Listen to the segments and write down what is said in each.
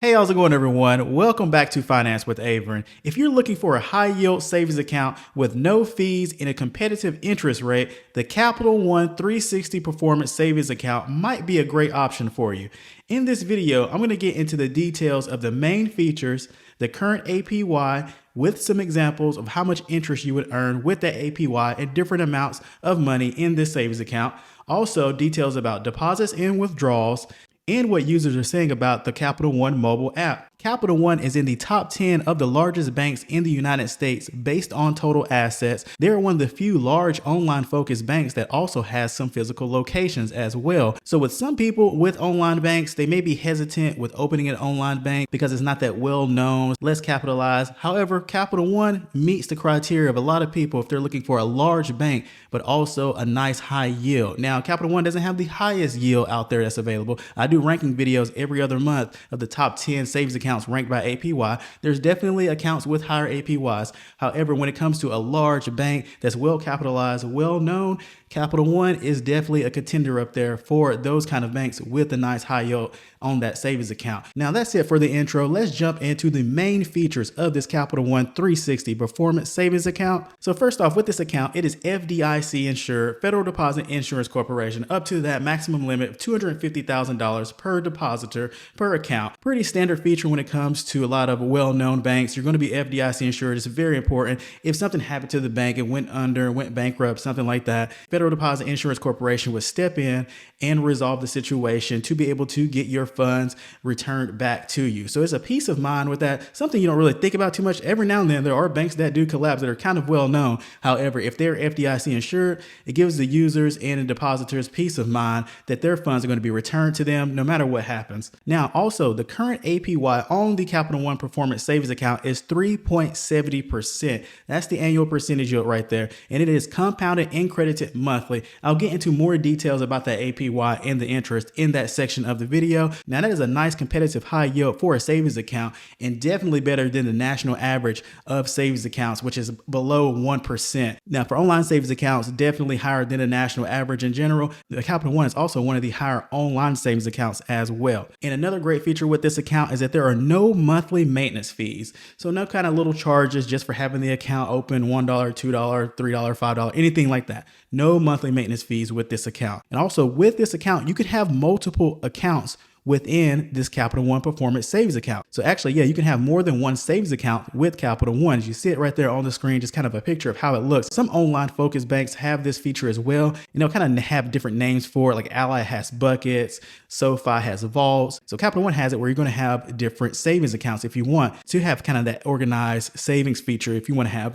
Hey, how's it going, everyone? Welcome back to Finance with Avern. If you're looking for a high yield savings account with no fees and a competitive interest rate, the Capital One 360 Performance Savings Account might be a great option for you. In this video, I'm going to get into the details of the main features, the current APY, with some examples of how much interest you would earn with that APY and different amounts of money in this savings account. Also, details about deposits and withdrawals, and what users are saying about the Capital One mobile app. Capital One is in the top 10 of the largest banks in the United States based on total assets. They're one of the few large online focused banks that also has some physical locations as well. So with some people with online banks, they may be hesitant with opening an online bank because it's not that well known, less capitalized. However, Capital One meets the criteria of a lot of people if they're looking for a large bank, but also a nice high yield. Now, Capital One doesn't have the highest yield out there that's available. I do ranking videos every other month of the top 10 savings accounts ranked by APY. There's definitely accounts with higher APYs. However, when it comes to a large bank that's well capitalized, well known, Capital One is definitely a contender up there for those kind of banks with a nice high yield on that savings account. Now that's it for the intro. Let's jump into the main features of this Capital One 360 Performance Savings Account. So first off, with this account, it is FDIC insured, Federal Deposit Insurance Corporation, up to that maximum limit of $250,000 per depositor per account. Pretty standard feature when it comes to a lot of well-known banks. You're going to be FDIC insured. It's very important. If something happened to the bank, it went under, went bankrupt, something like that, Federal Deposit Insurance Corporation would step in and resolve the situation to be able to get your funds returned back to you. So it's a peace of mind with that, something you don't really think about too much. Every now and then there are banks that do collapse that are kind of well known. However, if they're FDIC insured, it gives the users and the depositors peace of mind that their funds are going to be returned to them no matter what happens. Now, also the current APY on the Capital One Performance Savings Account is 3.70%. That's the annual percentage yield right there. And it is compounded and credited monthly. I'll get into more details about that APY and the interest in that section of the video. Now that is a nice competitive high yield for a savings account and definitely better than the national average of savings accounts, which is below 1%. Now for online savings accounts, definitely higher than the national average in general. The Capital One is also one of the higher online savings accounts as well. And another great feature with this account is that there are no monthly maintenance fees. So no kind of little charges just for having the account open, $1, $2, $3, $5, anything like that. No monthly maintenance fees with this account. And also with this account, you could have multiple accounts within this Capital One Performance Savings Account. So actually, yeah, you can have more than one savings account with Capital One. As you see it right there on the screen, just kind of a picture of how it looks. Some online focused banks have this feature as well. And they'll kind of have different names for it, like Ally has buckets, SoFi has vaults. So Capital One has it where you're going to have different savings accounts if you want to have kind of that organized savings feature. If you want to have,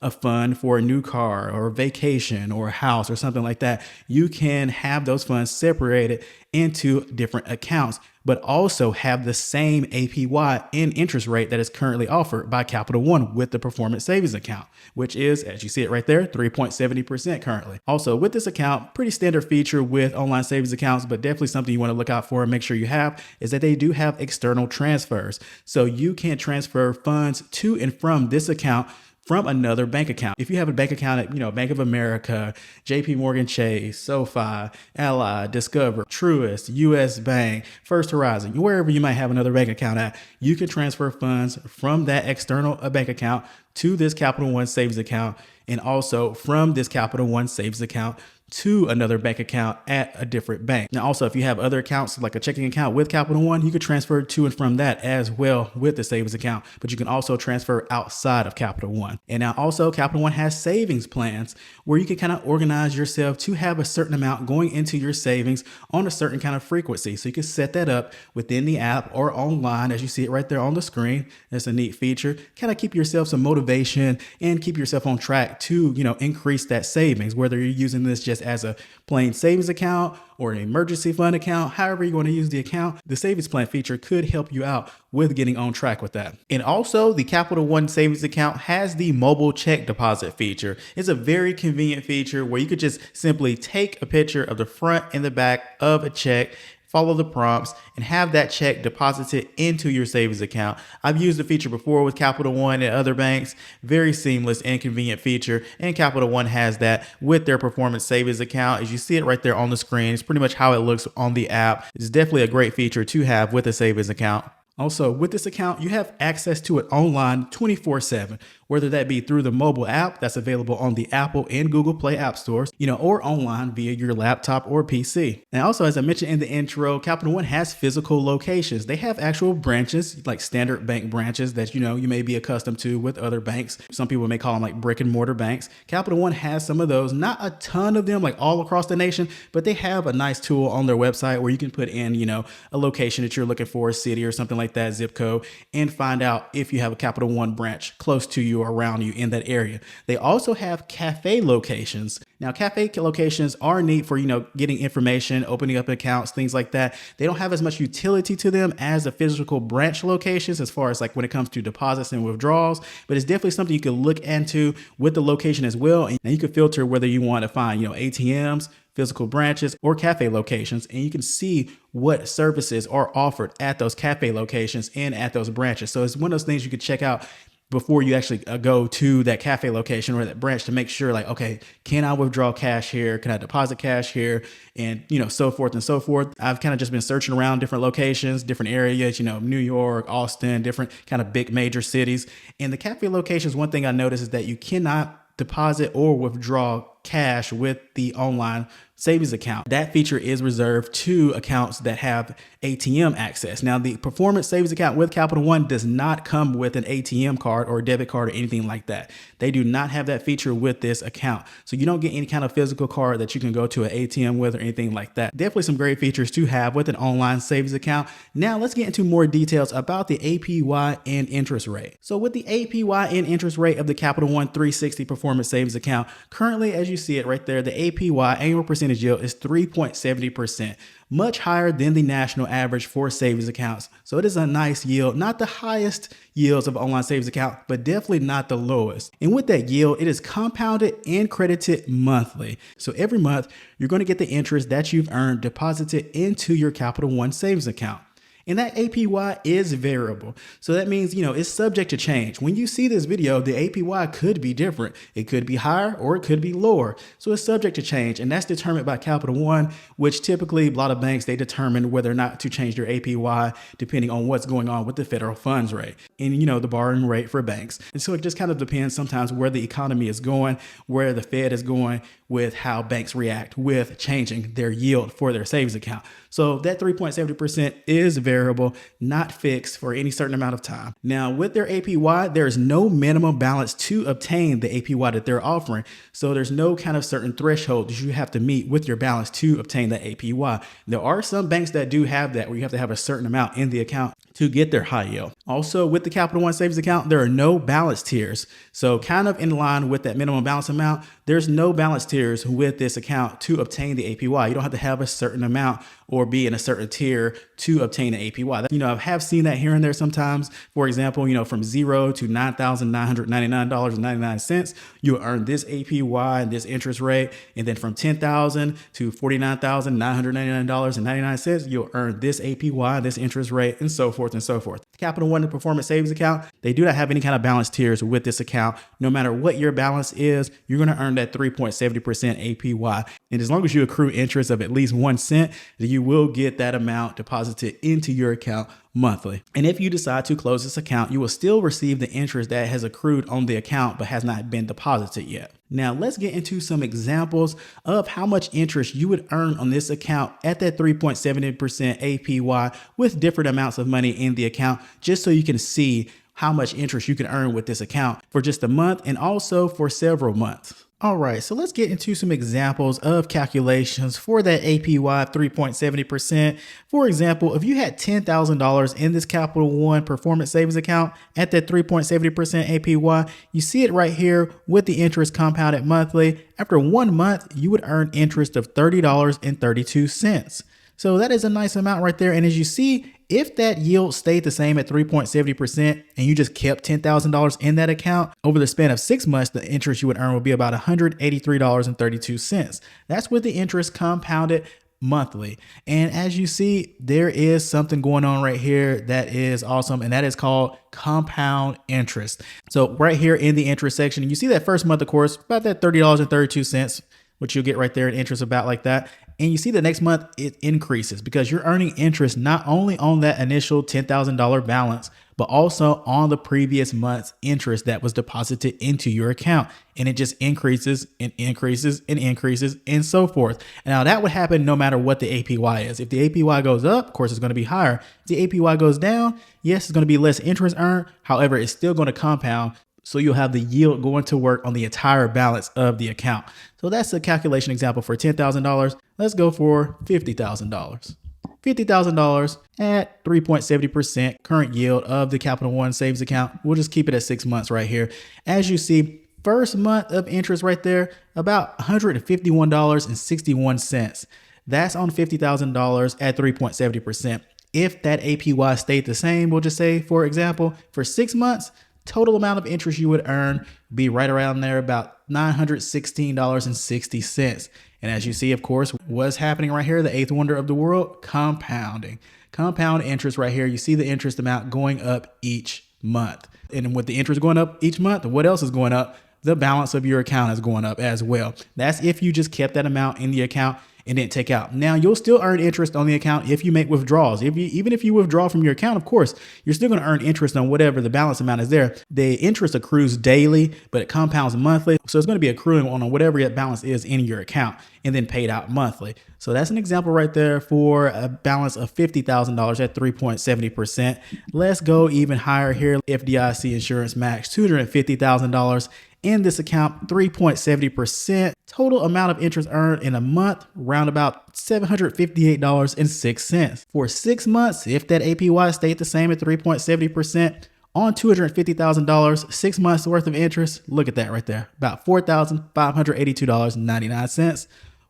a fund for a new car or a vacation or a house or something like that, you can have those funds separated into different accounts, but also have the same APY and interest rate that is currently offered by Capital One with the Performance Savings Account, which is, as you see it right there, 3.70% currently. Also with this account, pretty standard feature with online savings accounts, but definitely something you want to look out for and make sure you have is that they do have external transfers. So you can transfer funds to and from this account from another bank account. If you have a bank account at, Bank of America, JP Morgan Chase, SoFi, Ally, Discover, Truist, US Bank, First Horizon, wherever you might have another bank account at, you can transfer funds from that external bank account to this Capital One savings account, and also from this Capital One savings account to another bank account at a different bank. Now, also, if you have other accounts like a checking account with Capital One, you could transfer to and from that as well with the savings account, but you can also transfer outside of Capital One. And now also Capital One has savings plans where you can kind of organize yourself to have a certain amount going into your savings on a certain kind of frequency. So you can set that up within the app or online as you see it right there on the screen. That's a neat feature. Kind of keep yourself some motivation and keep yourself on track to, increase that savings, whether you're using this just as a plain savings account or an emergency fund account, however you want to use the account, the savings plan feature could help you out with getting on track with that. And also the Capital One savings account has the mobile check deposit feature. It's a very convenient feature where you could just simply take a picture of the front and the back of a check, follow the prompts, and have that check deposited into your savings account. I've used the feature before with Capital One and other banks. Very seamless and convenient feature. And Capital One has that with their Performance Savings Account. As you see it right there on the screen, it's pretty much how it looks on the app. It's definitely a great feature to have with a savings account. Also, with this account, you have access to it online 24/7, whether that be through the mobile app that's available on the Apple and Google Play app stores, or online via your laptop or PC. And also, as I mentioned in the intro, Capital One has physical locations. They have actual branches, like standard bank branches that you may be accustomed to with other banks. Some people may call them like brick and mortar banks. Capital One has some of those, not a ton of them like all across the nation, but they have a nice tool on their website where you can put in, a location that you're looking for, a city or something like that, zip code, and find out if you have a Capital One branch close to you or around you in that area. They also have cafe locations. Now, cafe locations are neat for, getting information, opening up accounts, things like that. They don't have as much utility to them as the physical branch locations as far as like when it comes to deposits and withdrawals, but it's definitely something you can look into with the location as well. And you can filter whether you want to find, ATMs, physical branches, or cafe locations, and you can see what services are offered at those cafe locations and at those branches. So it's one of those things you can check out before you actually go to that cafe location or that branch to make sure like, okay, can I withdraw cash here? Can I deposit cash here? And, so forth and so forth. I've kind of just been searching around different locations, different areas, New York, Austin, different kind of big major cities. And the cafe locations, one thing I noticed is that you cannot deposit or withdraw cash with the online savings account. That feature is reserved to accounts that have ATM access. Now, the performance savings account with Capital One does not come with an ATM card or debit card or anything like that. They do not have that feature with this account. So you don't get any kind of physical card that you can go to an ATM with or anything like that. Definitely some great features to have with an online savings account. Now let's get into more details about the APY and interest rate. So with the APY and interest rate of the Capital One 360 performance savings account, currently, as you see it right there, the APY annual percentage yield is 3.70%, much higher than the national average for savings accounts. So it is a nice yield, not the highest yields of online savings account, but definitely not the lowest. And with that yield, it is compounded and credited monthly. So every month, you're going to get the interest that you've earned deposited into your Capital One savings account. And that APY is variable. So that means, it's subject to change. When you see this video, the APY could be different. It could be higher or it could be lower. So it's subject to change. And that's determined by Capital One, which typically a lot of banks, they determine whether or not to change their APY depending on what's going on with the federal funds rate and, the borrowing rate for banks. And so it just kind of depends sometimes where the economy is going, where the Fed is going with how banks react with changing their yield for their savings account. So that 3.70% is variable, not fixed for any certain amount of time. Now with their APY, there is no minimum balance to obtain the APY that they're offering. So there's no kind of certain threshold that you have to meet with your balance to obtain the APY. There are some banks that do have that where you have to have a certain amount in the account to get their high yield. Also with the Capital One savings account, there are no balance tiers. So kind of in line with that minimum balance amount, there's no balance tiers with this account to obtain the APY. You don't have to have a certain amount or be in a certain tier to obtain an APY. I have seen that here and there sometimes. For example, from $0 to $9,999.99, you'll earn this APY and this interest rate. And then from $10,000 to $49,999.99, you'll earn this APY, this interest rate, and so forth and so forth. Capital One Performance Savings Account, they do not have any kind of balance tiers with this account. No matter what your balance is, you're going to earn that 3.70% APY. And as long as you accrue interest of at least 1 cent, you will get that amount deposited into your account monthly. And if you decide to close this account, you will still receive the interest that has accrued on the account but has not been deposited yet. Now let's get into some examples of how much interest you would earn on this account at that 3.70% APY with different amounts of money in the account, just so you can see how much interest you can earn with this account for just a month and also for several months. All right, so let's get into some examples of calculations for that APY 3.70%. For example, if you had $10,000 in this Capital One Performance Savings Account at that 3.70% APY, you see it right here with the interest compounded monthly. After 1 month, you would earn interest of $30.32. So that is a nice amount right there. And as you see, if that yield stayed the same at 3.70% and you just kept $10,000 in that account over the span of 6 months, the interest you would earn would be about $183.32. That's with the interest compounded monthly. And as you see, there is something going on right here that is awesome, and that is called compound interest. So right here in the interest section, you see that first month, of course, about that $30.32, which you'll get right there in interest about like that. And you see the next month it increases because you're earning interest not only on that initial $10,000 balance, but also on the previous month's interest that was deposited into your account. And it just increases and increases and increases and so forth. And now that would happen no matter what the APY is. If the APY goes up, of course, it's going to be higher. If the APY goes down, yes, it's going to be less interest earned. However, it's still going to compound. So you'll have the yield going to work on the entire balance of the account. So that's a calculation example for $10,000. Let's go for $50,000. $50,000 at 3.70% current yield of the Capital One savings account. We'll just keep it at 6 months right here. As you see, first month of interest right there, about $151.61. That's on $50,000 at 3.70%. If that APY stayed the same, we'll just say, for example, for 6 months, total amount of interest you would earn would be right around there, about $916.60. And as you see, of course, what's happening right here, the eighth wonder of the world, compounding. Compound interest right here. You see the interest amount going up each month. And with the interest going up each month, what else is going up? The balance of your account is going up as well. That's if you just kept that amount in the account and didn't take out. Now, you'll still earn interest on the account if you make withdrawals. Even if you withdraw from your account, of course, you're still going to earn interest on whatever the balance amount is there. The interest accrues daily, but it compounds monthly. So it's going to be accruing on whatever that balance is in your account and then paid out monthly. So that's an example right there for a balance of $50,000 at 3.70%. Let's go even higher here. FDIC insurance max, $250,000. In this account, 3.70%. Total amount of interest earned in a month, round about $758.06. For 6 months, if that APY stayed the same at 3.70%, on $250,000, 6 months worth of interest, look at that right there, about $4,582.99.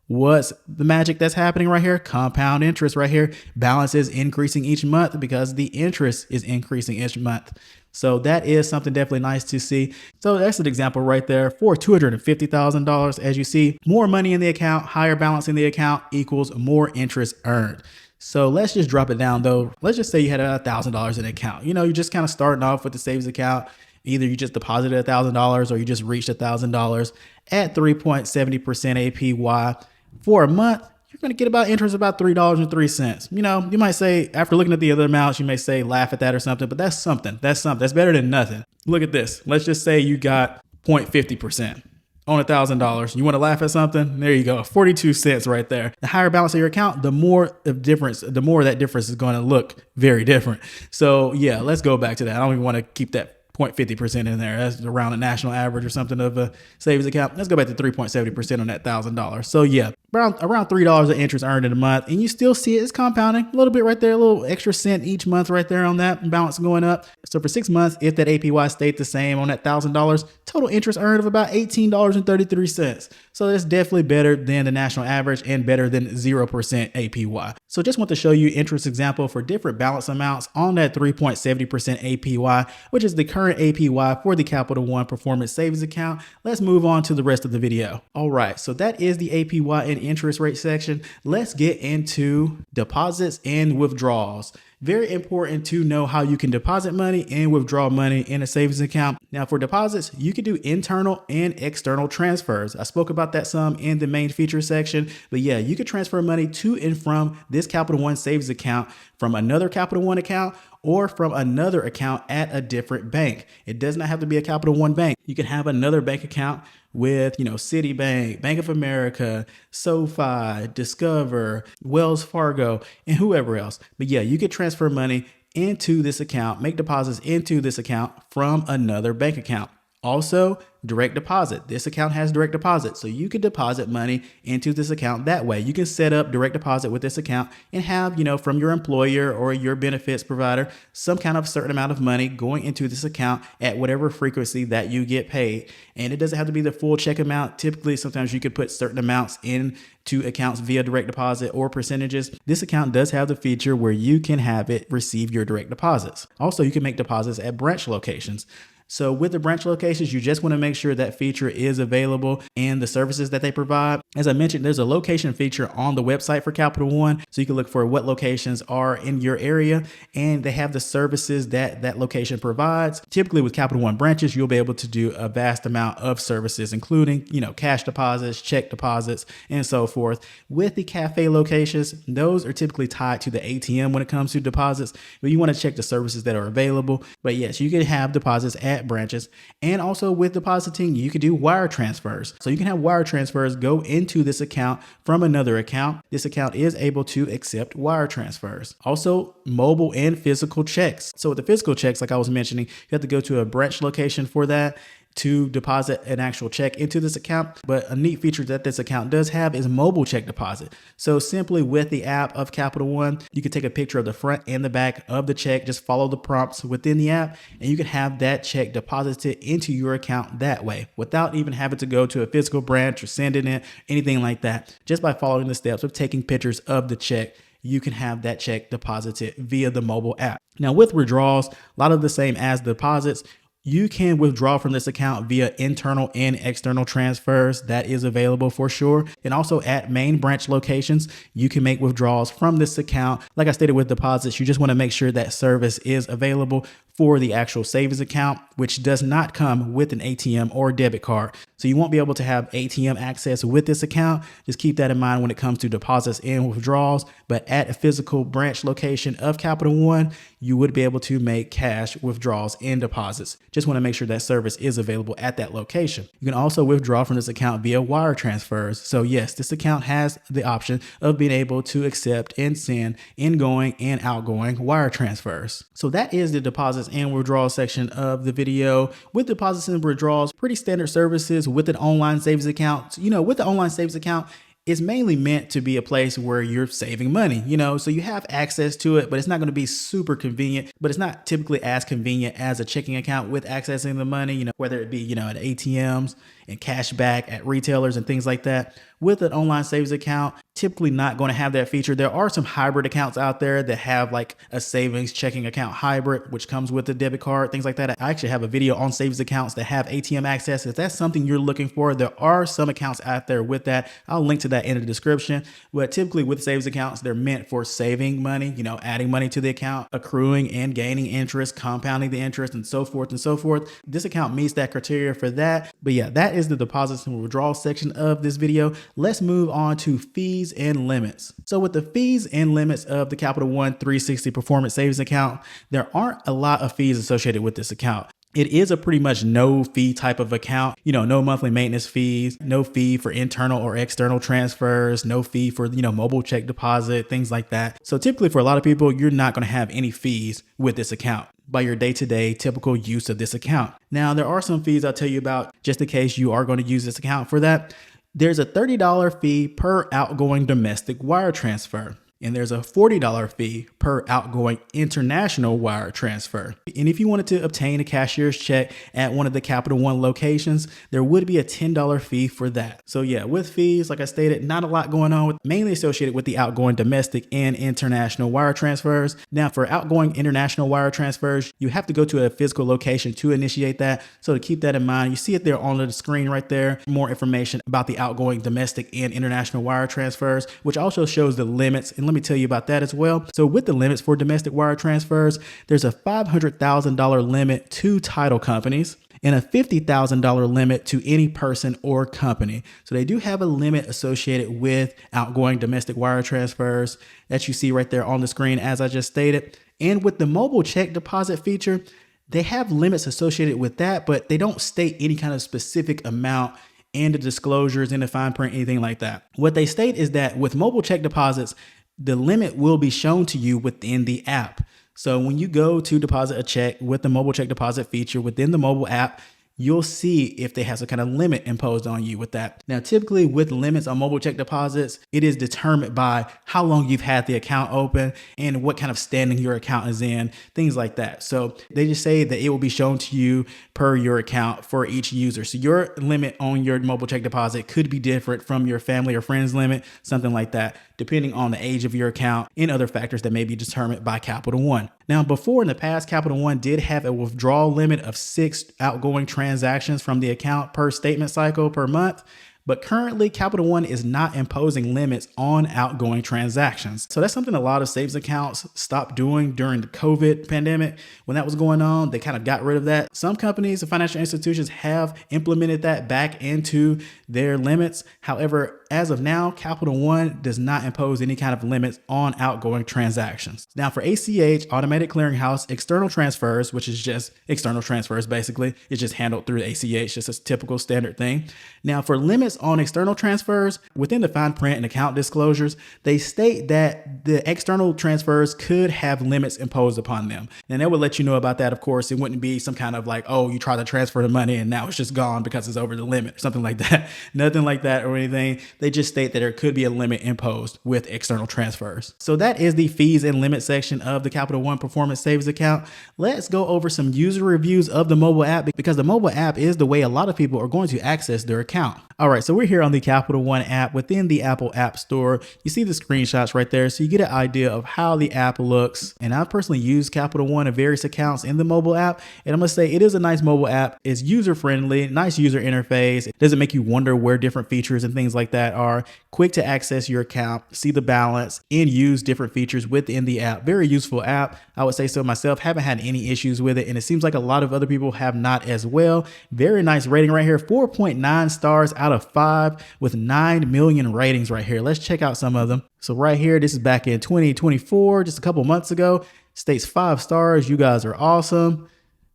What's the magic that's happening right here? Compound interest right here. Balance is increasing each month because the interest is increasing each month. So that is something definitely nice to see. So that's an example right there for $250,000. As you see, more money in the account, higher balance in the account equals more interest earned. So let's just drop it down though. Let's just say you had $1,000 in the account. You know, you're just kind of starting off with the savings account. Either you just deposited $1,000 or you just reached $1,000 at 3.70% APY for a month. You're going to get about interest about $3.03. You know, you might say, after looking at the other amounts, you may say laugh at that or something, but that's something. That's better than nothing. Look at this. Let's just say you got 0.50% on $1,000. You want to laugh at something? There you go. 42 cents right there. The higher balance of your account, the more that difference is going to look very different. So yeah, let's go back to that. I don't even want to keep that 0.50% in there. That's around a national average or something of a savings account. Let's go back to 3.70% on that $1,000. So yeah, around $3 of interest earned in a month, and you still see it's compounding a little bit right there, a little extra cent each month right there on that balance going up. So for 6 months, if that APY stayed the same on that $1,000, total interest earned of about $18.33. So that's definitely better than the national average and better than 0% APY. So just want to show you interest example for different balance amounts on that 3.70% APY, which is the current APY for the Capital One Performance Savings Account. Let's move on to the rest of the video. All right, so that is the APY and interest rate section. Let's get into deposits and withdrawals. Very important to know how you can deposit money and withdraw money in a savings account. Now for deposits, you can do internal and external transfers. I spoke about that some in the main feature section, but yeah, you could transfer money to and from this Capital One savings account from another Capital One account or from another account at a different bank. It does not have to be a Capital One bank. You can have another bank account with, Citibank, Bank of America, SoFi, Discover, Wells Fargo, and whoever else. But yeah, you could transfer money into this account, make deposits into this account from another bank account. Also, direct deposit. This account has direct deposit, so you can deposit money into this account that way. You can set up direct deposit with this account and have, from your employer or your benefits provider, some kind of certain amount of money going into this account at whatever frequency that you get paid. And it doesn't have to be the full check amount. Typically, sometimes you could put certain amounts into accounts via direct deposit or percentages. This account does have the feature where you can have it receive your direct deposits. Also, you can make deposits at branch locations. So with the branch locations, you just want to make sure that feature is available and the services that they provide. As I mentioned, there's a location feature on the website for Capital One. So you can look for what locations are in your area, and they have the services that that location provides. Typically with Capital One branches, you'll be able to do a vast amount of services, including, cash deposits, check deposits, and so forth. With the cafe locations, those are typically tied to the ATM when it comes to deposits, but you want to check the services that are available. But yes, you can have deposits at branches, and also with depositing, you can do wire transfers. So you can have wire transfers go into this account from another account. This account is able to accept wire transfers. Also, mobile and physical checks. So with the physical checks, like I was mentioning, you have to go to a branch location for that to deposit an actual check into this account. But a neat feature that this account does have is mobile check deposit. So simply with the app of Capital One, you can take a picture of the front and the back of the check, just follow the prompts within the app, and you can have that check deposited into your account that way without even having to go to a physical branch or sending it, anything like that. Just by following the steps of taking pictures of the check, you can have that check deposited via the mobile app. Now with withdrawals, a lot of the same as deposits. You can withdraw from this account via internal and external transfers. That is available for sure. And also at main branch locations, you can make withdrawals from this account. Like I stated with deposits, you just want to make sure that service is available for the actual savings account, which does not come with an ATM or debit card. So you won't be able to have ATM access with this account. Just keep that in mind when it comes to deposits and withdrawals. But at a physical branch location of Capital One, you would be able to make cash withdrawals and deposits. Just want to make sure that service is available at that location. You can also withdraw from this account via wire transfers. So yes, this account has the option of being able to accept and send ingoing and outgoing wire transfers. So that is the deposits and withdrawal section of the video. With deposits and withdrawals, pretty standard services with an online savings account. With the online savings account, it's mainly meant to be a place where you're saving money, so you have access to it, but it's not going to be super convenient, but it's not typically as convenient as a checking account with accessing the money, whether it be, at ATMs and cash back at retailers and things like that. With an online savings account, typically not going to have that feature. There are some hybrid accounts out there that have like a savings checking account hybrid, which comes with a debit card, things like that. I actually have a video on savings accounts that have ATM access. If that's something you're looking for, there are some accounts out there with that. I'll link to that in the description. But typically with savings accounts, they're meant for saving money, adding money to the account, accruing and gaining interest, compounding the interest, and so forth and so forth. This account meets that criteria for that. But yeah, that is the deposits and withdrawal section of this video. Let's move on to fees and limits. So with the fees and limits of the Capital One 360 Performance Savings Account, there aren't a lot of fees associated with this account. It is a pretty much no fee type of account, no monthly maintenance fees, no fee for internal or external transfers, no fee for, mobile check deposit, things like that. So typically for a lot of people, you're not going to have any fees with this account by your day-to-day typical use of this account. Now, there are some fees I'll tell you about just in case you are going to use this account for that. There's a $30 fee per outgoing domestic wire transfer. And there's a $40 fee per outgoing international wire transfer. And if you wanted to obtain a cashier's check at one of the Capital One locations, there would be a $10 fee for that. So yeah, with fees, like I stated, not a lot going on, mainly associated with the outgoing domestic and international wire transfers. Now for outgoing international wire transfers, you have to go to a physical location to initiate that. So to keep that in mind, you see it there on the screen right there, more information about the outgoing domestic and international wire transfers, which also shows the limits. And let me tell you about that as well. So with the limits for domestic wire transfers, there's a $500,000 limit to title companies and a $50,000 limit to any person or company. So they do have a limit associated with outgoing domestic wire transfers that you see right there on the screen, as I just stated. And with the mobile check deposit feature, they have limits associated with that, but they don't state any kind of specific amount in the disclosures, in the fine print, anything like that. What they state is that with mobile check deposits, the limit will be shown to you within the app. So when you go to deposit a check with the mobile check deposit feature within the mobile app, you'll see if they have some kind of limit imposed on you with that. Now, typically with limits on mobile check deposits, it is determined by how long you've had the account open and what kind of standing your account is in, things like that. So they just say that it will be shown to you per your account for each user. So your limit on your mobile check deposit could be different from your family or friends limit, something like that, depending on the age of your account and other factors that may be determined by Capital One. Now, before in the past, Capital One did have a withdrawal limit of 6 outgoing transactions from the account per statement cycle per month. But currently, Capital One is not imposing limits on outgoing transactions. So that's something a lot of savings accounts stopped doing during the COVID pandemic. When that was going on, they kind of got rid of that. Some companies and financial institutions have implemented that back into their limits. However, as of now, Capital One does not impose any kind of limits on outgoing transactions. Now, for ACH, Automated Clearinghouse, external transfers, which is just external transfers, basically, it's just handled through the ACH, just a typical standard thing. Now, for limits on external transfers, within the fine print and account disclosures, they state that the external transfers could have limits imposed upon them. And they would let you know about that, of course. It wouldn't be some kind of like, oh, you try to transfer the money and now it's just gone because it's over the limit or something like that. Nothing like that or anything. They just state that there could be a limit imposed with external transfers. So that is the fees and limit section of the Capital One Performance Savings Account. Let's go over some user reviews of the mobile app, because the mobile app is the way a lot of people are going to access their account. All right, so we're here on the Capital One app within the Apple App Store. You see the screenshots right there, so you get an idea of how the app looks. And I've personally used Capital One in various accounts in the mobile app, and I must say it is a nice mobile app. It's user-friendly, nice user interface. It doesn't make you wonder where different features and things like that are. Quick to access your account, see the balance, and use different features within the app. Very useful app. I would say so myself. Haven't had any issues with it, and it seems like a lot of other people have not as well. Very nice rating right here, 4.9 stars out of 5 with 9 million ratings right here. Let's check out some of them. So right here, this is back in 2024, just a couple months ago. States 5 stars. You guys are awesome.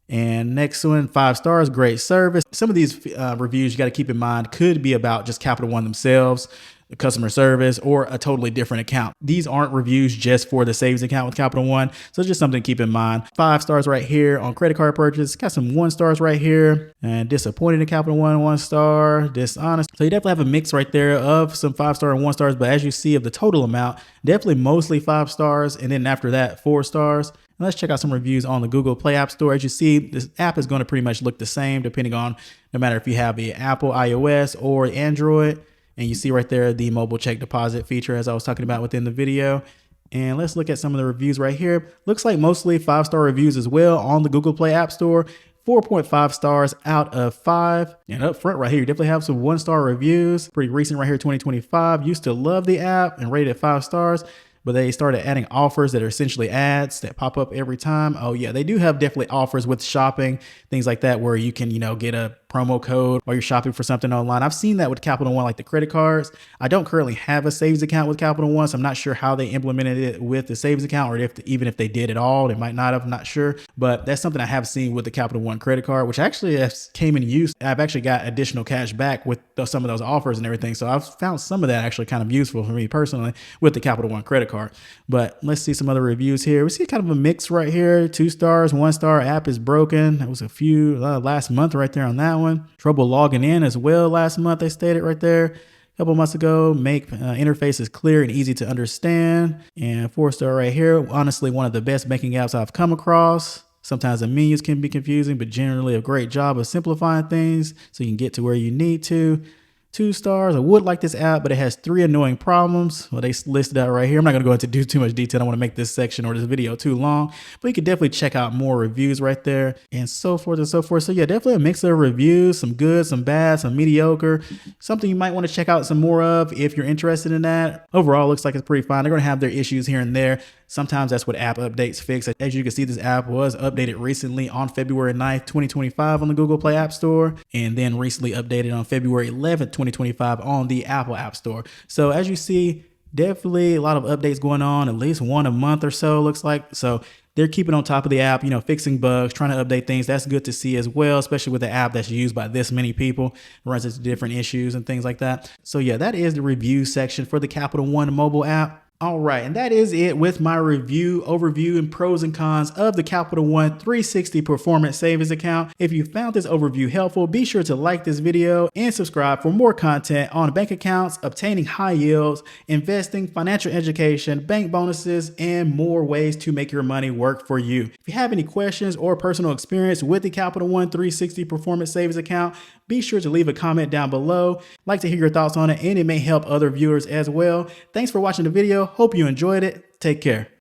And next one, 5 stars, great service. Some of these reviews you got to keep in mind could be about just Capital One themselves, the customer service, or a totally different account. These aren't reviews just for the savings account with Capital One. So it's just something to keep in mind. 5 stars right here on credit card purchase. Got some 1 stars right here. And disappointed in Capital One, 1 star. Dishonest. So you definitely have a mix right there of some 5 star and 1 stars. But as you see of the total amount, definitely mostly 5 stars. And then after that, 4 stars. And let's check out some reviews on the Google Play App Store. As you see, this app is going to pretty much look the same depending on no matter if you have the Apple iOS or Android. And you see right there the mobile check deposit feature as I was talking about within the video. And let's look at some of the reviews right here. Looks like mostly 5-star reviews as well on the Google Play App Store. 4.5 stars out of 5. And up front right here, you definitely have some 1-star reviews. Pretty recent right here, 2025. Used to love the app and rated 5 stars. But they started adding offers that are essentially ads that pop up every time. Oh yeah, they do have definitely offers with shopping, things like that, where you can, get a promo code while you're shopping for something online. I've seen that with Capital One, like the credit cards. I don't currently have a savings account with Capital One, so I'm not sure how they implemented it with the savings account, or even if they did at all, they might not have, I'm not sure. But that's something I have seen with the Capital One credit card, which actually came in use. I've actually got additional cash back with some of those offers and everything. So I've found some of that actually kind of useful for me personally with the Capital One credit card. But let's see some other reviews here. We see kind of a mix right here. 2 stars, 1 star, app is broken. That was a few last month right there on that one. Trouble logging in as well last month, they stated right there. A couple months ago, interface is clear and easy to understand. And 4 star right here. Honestly, one of the best banking apps I've come across. Sometimes the menus can be confusing, but generally a great job of simplifying things so you can get to where you need to. 2 stars. I would like this app, but it has 3 annoying problems. Well, they listed out right here. I'm not going to go into too much detail. I don't want to make this section or this video too long, but you can definitely check out more reviews right there and so forth and so forth. So yeah, definitely a mix of reviews, some good, some bad, some mediocre, something you might want to check out some more of if you're interested in that. Overall, looks like it's pretty fine. They're going to have their issues here and there. Sometimes that's what app updates fix. As you can see, this app was updated recently on February 9th, 2025 on the Google Play App Store, and then recently updated on February 11th, 2025 on the Apple App Store. So as you see, definitely a lot of updates going on, at least one a month or so looks like. So they're keeping on top of the app, fixing bugs, trying to update things. That's good to see as well, especially with the app that's used by this many people, runs into different issues and things like that. So yeah, that is the review section for the Capital One mobile app. All right, and that is it with my review, overview, and pros and cons of the Capital One 360 Performance Savings Account. If you found this overview helpful, be sure to like this video and subscribe for more content on bank accounts, obtaining high yields, investing, financial education, bank bonuses, and more ways to make your money work for you. If you have any questions or personal experience with the Capital One 360 Performance Savings Account, be sure to leave a comment down below. I'd like to hear your thoughts on it, and it may help other viewers as well. Thanks for watching the video. Hope you enjoyed it. Take care.